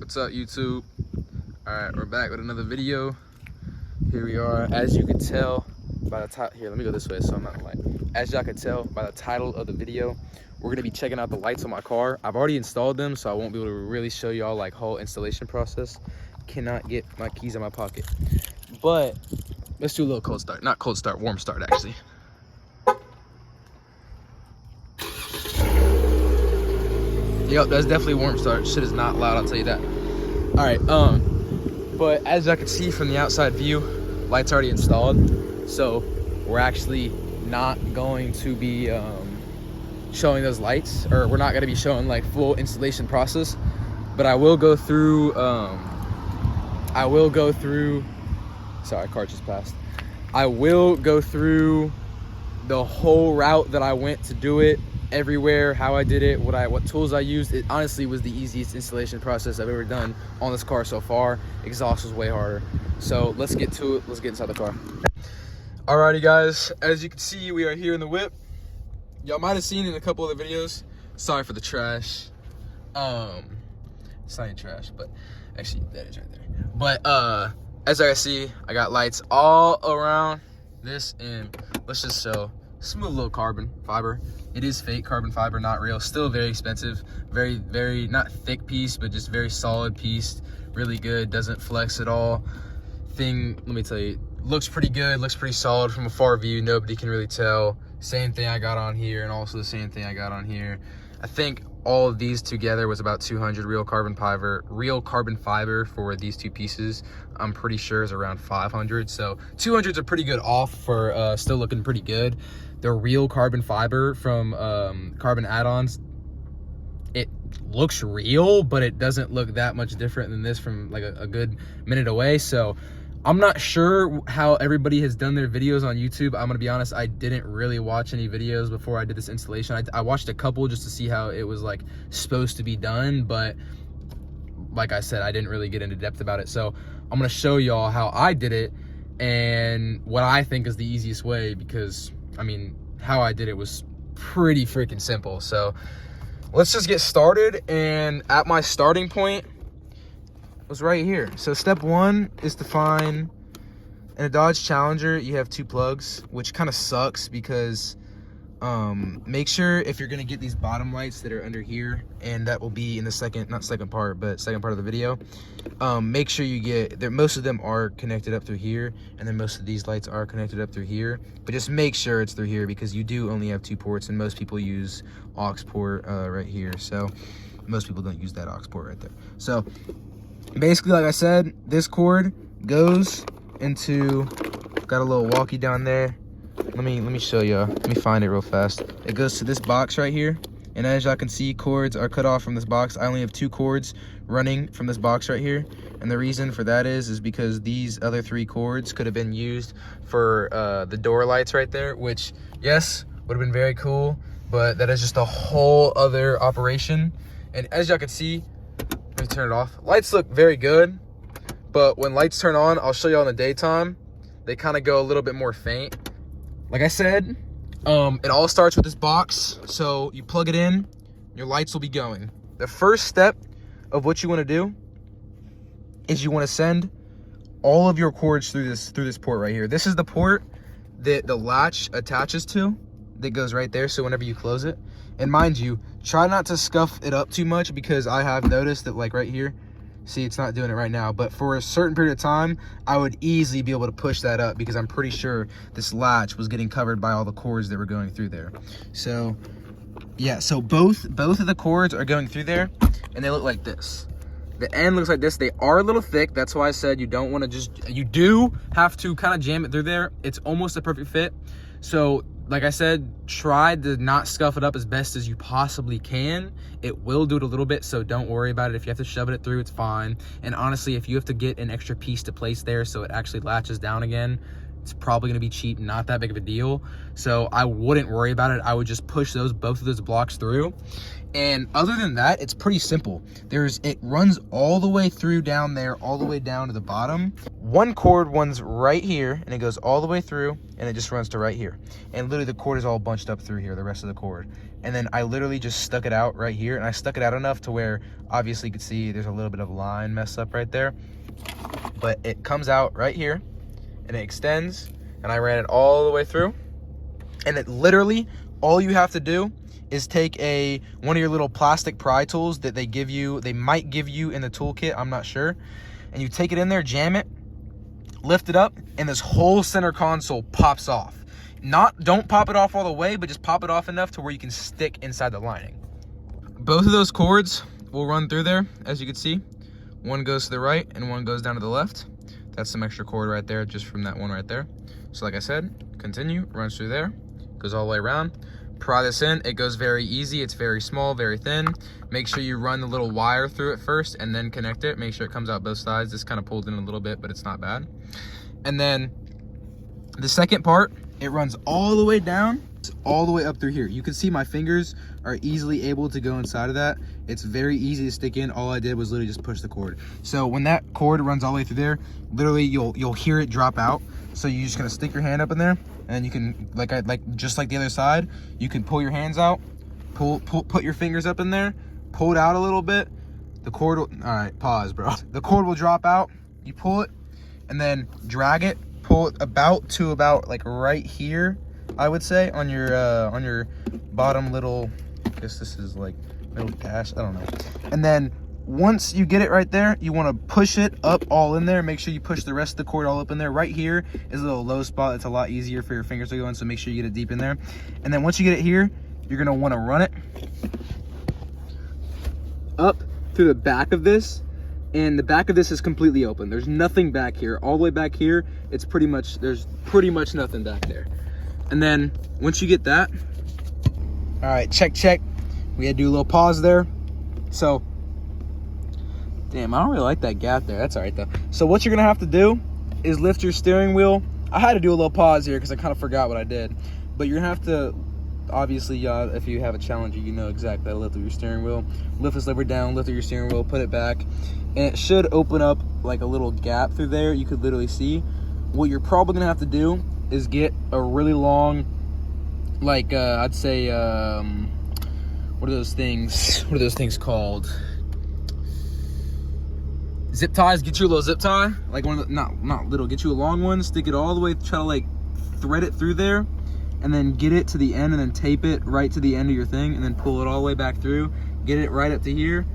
What's up, YouTube? Alright, we're back with another video. Here we are. As you can tell by the title, here, let me go this way so I'm not in the light. As y'all can tell by the title of the video, we're gonna be checking out the lights on my car. I've already installed them, so I won't be able to really show y'all like whole installation process. Cannot get my keys in my pocket. But let's do a little cold start. Not cold start, warm start actually. Yep, that's definitely a warm start. Shit is not loud, I'll tell you that. All right, but as y'all can see from the outside view, lights already installed. So we're actually not going to be showing those lights, or we're not gonna be showing like full installation process, but I will go through, sorry, car just passed. I will go through the whole route that I went to do it, everywhere, how I did it, what tools I used. It honestly was the easiest installation process I've ever done on this car so far. Exhaust was way harder. So let's get to it. Let's get inside the car. Alrighty guys, as you can see, we are here in the whip. Y'all might have seen in a couple of the videos. Sorry for the trash. It's not even trash, but actually that is right there. But as I see, I got lights all around this, and let's just show smooth little carbon fiber. It is fake carbon fiber, not real. Still very expensive. Very not thick piece, but just very solid piece. Really good, doesn't flex at all. Thing, let me tell you, looks pretty good, looks pretty solid from a far view. Nobody can really tell. Same thing I got on here, and also the same thing I got on here. I think all of these together was about 200 real carbon fiber for these two pieces. I'm pretty sure is around 500. So 200s are pretty good off for still looking pretty good. The real carbon fiber from Carbon Add-ons, it looks real, but it doesn't look that much different than this from like a good minute away. So I'm not sure how everybody has done their videos on YouTube. I'm gonna be honest, I didn't really watch any videos before I did this installation. I watched a couple just to see how it was like supposed to be done, but like I said, I didn't really get into depth about it. So I'm gonna show y'all how I did it and what I think is the easiest way, because I mean, how I did it was pretty freaking simple. So let's just get started. And at my starting point was right here. So step one is to find, in a Dodge Challenger, you have two plugs, which kind of sucks because make sure if you're gonna get these bottom lights that are under here, and that will be in the second part of the video, make sure you get there. Most of them are connected up through here, and then most of these lights are connected up through here, but just make sure it's through here because you do only have two ports, and most people use aux port right here. So most people don't use that aux port right there. So basically, like I said, this cord goes into, got a little walkie down there. Let me show you. Let me find it real fast. It goes to this box right here, and as y'all can see, cords are cut off from this box. I only have two cords running from this box right here, and the reason for that is because these other three cords could have been used for the door lights right there, which yes, would have been very cool, but that is just a whole other operation. And as y'all can see, let me turn it off. Lights look very good, but when lights turn on, I'll show you in the daytime, they kind of go a little bit more faint. Like I said, it all starts with this box. So you plug it in, your lights will be going. The first step of what you want to do is you want to send all of your cords through this port right here. This is the port that the latch attaches to, that goes right there. So whenever you close it, and mind you, try not to scuff it up too much, because I have noticed that like right here, see, it's not doing it right now, but for a certain period of time, I would easily be able to push that up, because I'm pretty sure this latch was getting covered by all the cords that were going through there. So yeah, so both of the cords are going through there, and they look like this. The end looks like this. They are a little thick. That's why I said you don't want to you do have to kind of jam it through there. It's almost a perfect fit. So like I said, try to not scuff it up as best as you possibly can. It will do it a little bit, so don't worry about it. If you have to shove it through, it's fine. And honestly, if you have to get an extra piece to place there so it actually latches down again, it's probably gonna be cheap, not that big of a deal. So I wouldn't worry about it. I would just push both of those blocks through. And other than that, it's pretty simple. It runs all the way through down there, all the way down to the bottom. One cord runs right here, and it goes all the way through, and it just runs to right here. And literally the cord is all bunched up through here, the rest of the cord. And then I literally just stuck it out right here, and I stuck it out enough to where obviously you could see there's a little bit of line mess up right there. But it comes out right here, and it extends, and I ran it all the way through. And it literally, all you have to do is take one of your little plastic pry tools that they might give you in the toolkit, I'm not sure. And you take it in there, jam it, lift it up, and this whole center console pops off. Don't pop it off all the way, but just pop it off enough to where you can stick inside the lining. Both of those cords will run through there, as you can see. One goes to the right and one goes down to the left. That's some extra cord right there, just from that one right there. So like I said, continue, runs through there, goes all the way around. Pry this in, it goes very easy. It's very small, very thin. Make sure you run the little wire through it first and then connect it. Make sure it comes out both sides. This kind of pulled in a little bit, but it's not bad. And then the second part, it runs all the way down, all the way up through here. You can see my fingers are easily able to go inside of that. It's very easy to stick in. All I did was literally just push the cord. So when that cord runs all the way through there, literally you'll hear it drop out. So you're just gonna stick your hand up in there, and you can, just like the other side, you can pull your hands out, put your fingers up in there, pull it out a little bit. The cord will, all right, pause, bro. The cord will drop out. You pull it, and then drag it, pull it about like right here, I would say, on your bottom little, I guess this is like middle dash, I don't know. And then once you get it right there, you want to push it up all in there. Make sure you push the rest of the cord all up in there. Right here is a little low spot. It's a lot easier for your fingers to go in, so make sure you get it deep in there. And then once you get it here, you're going to want to run it up through the back of this. And the back of this is completely open. There's nothing back here. All the way back here, there's pretty much nothing back there. And then once you get that, all right, check. We had to do a little pause there. So, damn, I don't really like that gap there. That's all right, though. So what you're going to have to do is lift your steering wheel. I had to do a little pause here because I kind of forgot what I did. But you're going to have to, obviously, if you have a Challenger, you know exactly how to lift up your steering wheel. Lift this lever down, lift up your steering wheel, put it back. And it should open up like a little gap through there. You could literally see. What you're probably going to have to do is get a really long, like, I'd say, what are those things called? Zip ties. Get you a little zip tie, like one of the, not little, get you a long one, stick it all the way, try to like thread it through there, and then get it to the end and then tape it right to the end of your thing, and then pull it all the way back through, get it right up to here,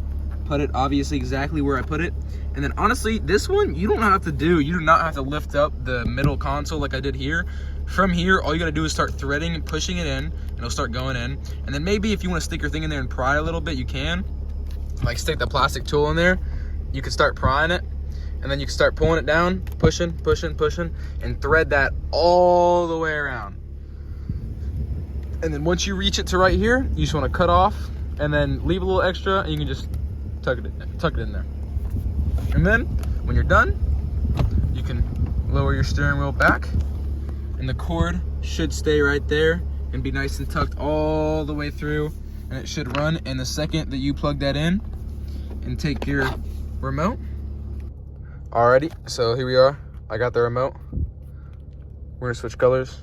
put it obviously exactly where I put it. And then honestly, this one you do not have to lift up the middle console like I did here. From here, all you gotta do is start threading and pushing it in, and it'll start going in. And then maybe if you want to stick your thing in there and pry a little bit, you can, like, stick the plastic tool in there. You can start prying it, and then you can start pulling it down, pushing, and thread that all the way around. And then once you reach it to right here, you just want to cut off and then leave a little extra, and you can just tuck it in there. And then when you're done, you can lower your steering wheel back, and the cord should stay right there and be nice and tucked all the way through, and it should run. And the second that you plug that in and take your remote. Alrighty, so here we are. I got the remote. We're gonna switch colors: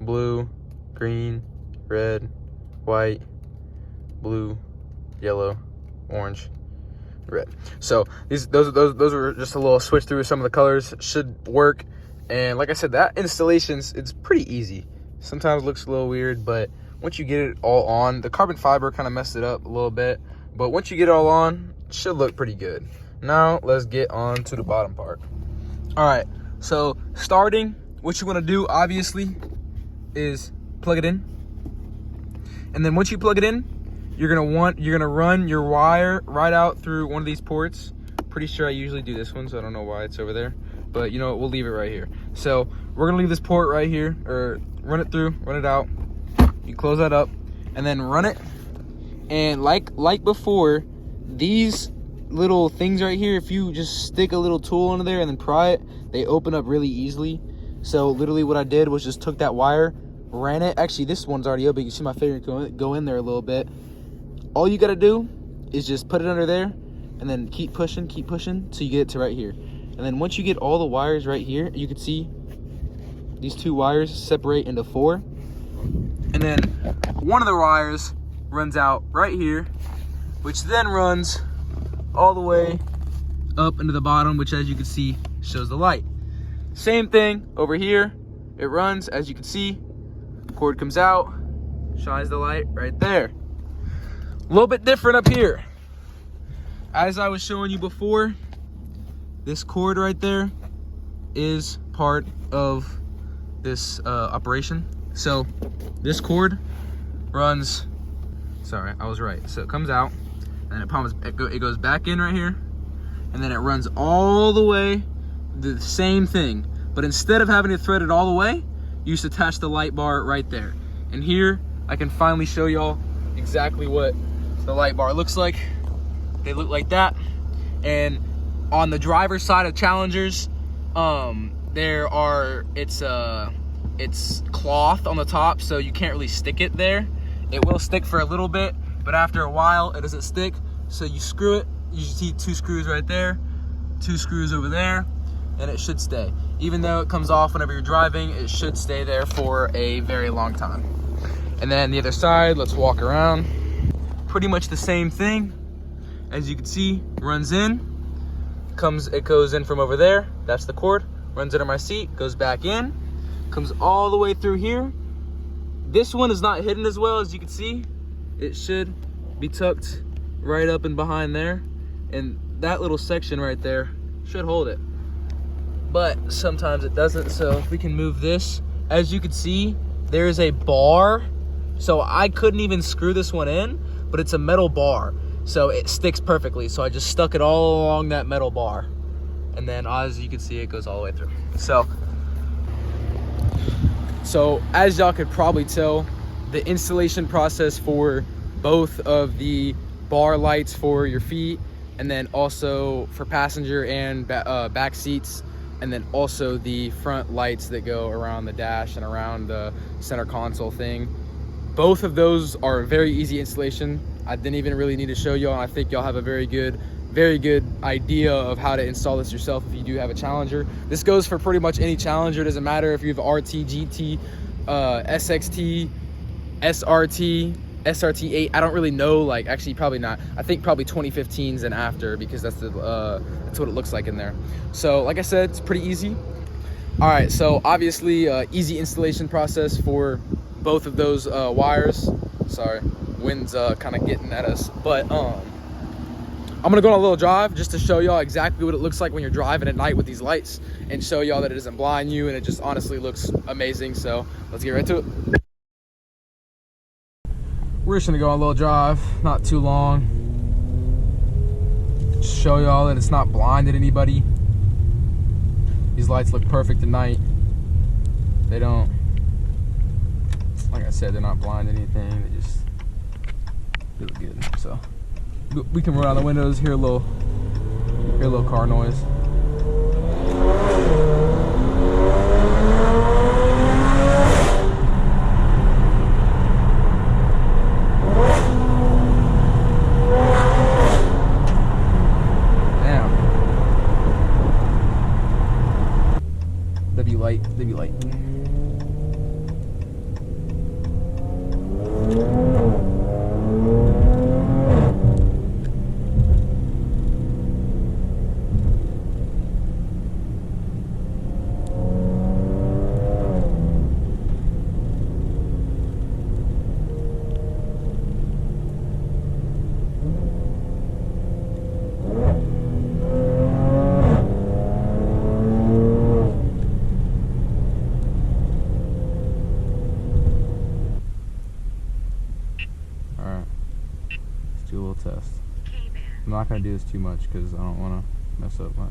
blue, green, red, white, blue, yellow, orange, red. So those are just a little switch through some of the colors. Should work. And like I said, that installation's, it's pretty easy. Sometimes it looks a little weird, but once you get it all on, the carbon fiber kind of messed it up a little bit, but once you get it all on, it should look pretty good. Now let's get on to the bottom part. All right, so starting, what you want to do obviously is plug it in. And then once you plug it in, you're gonna run your wire right out through one of these ports. Pretty sure I usually do this one, so I don't know why it's over there, but you know what, we'll leave it right here. So we're gonna leave this port right here, or run it through, run it out. You close that up and then run it. And like before, these little things right here, if you just stick a little tool under there and then pry it, they open up really easily. So literally what I did was just took that wire, ran it. Actually, this one's already open. You can see my finger go in there a little bit. All you gotta do is just put it under there and then keep pushing till you get it to right here. And then once you get all the wires right here, you can see these 2 wires separate into 4. And then one of the wires runs out right here, which then runs all the way up into the bottom, which as you can see shows the light. Same thing over here. It runs, as you can see, cord comes out, shines the light right there. A little bit different up here. As I was showing you before, this cord right there is part of this operation. So this cord runs, sorry, I was right. So it comes out and it goes back in right here, and then it runs all the way, the same thing. But instead of having to thread it all the way, you just attach the light bar right there. And here I can finally show y'all exactly what the light bar looks like. They look like that. And on the driver's side of Challengers, it's cloth on the top, so you can't really stick it there. It will stick for a little bit, but after a while it doesn't stick. So you screw it. You see 2 screws right there, 2 screws over there, and it should stay. Even though it comes off whenever you're driving, it should stay there for a very long time. And then the other side, let's walk around. Pretty much the same thing. As you can see, runs in, it goes in from over there. That's the cord. Runs under my seat, goes back in, comes all the way through here. This one is not hidden as well, as you can see. It should be tucked right up and behind there, and that little section right there should hold it, but sometimes it doesn't. So if we can move this, as you can see, there is a bar, so I couldn't even screw this one in, but it's a metal bar, so it sticks perfectly. So I just stuck it all along that metal bar, and then as you can see, it goes all the way through. So as y'all could probably tell, the installation process for both of the bar lights for your feet, and then also for passenger and back seats, and then also the front lights that go around the dash and around the center console thing. Both of those are very easy installation. I didn't even really need to show y'all, and I think y'all have a very good idea of how to install this yourself if you do have a Challenger. This goes for pretty much any Challenger. It doesn't matter if you have RT, GT, SXT, SRT, SRT8. I don't really know, like, actually probably not. I think probably 2015s and after, because that's what it looks like in there. So like I said, it's pretty easy. All right, so obviously easy installation process for both of those wires. Sorry, wind's kind of getting at us, but I'm gonna go on a little drive just to show y'all exactly what it looks like when you're driving at night with these lights, and show y'all that it doesn't blind you, and it just honestly looks amazing. So let's get right to it. We're just gonna go on a little drive, not too long. Just show y'all that it's not blinded anybody. These lights look perfect at night. They don't, like I said, they're not blinding anything. They look good. So we can roll down the windows, hear a little car noise. Damn. They be light. Do a little test. I'm not going to do this too much because I don't want to mess up my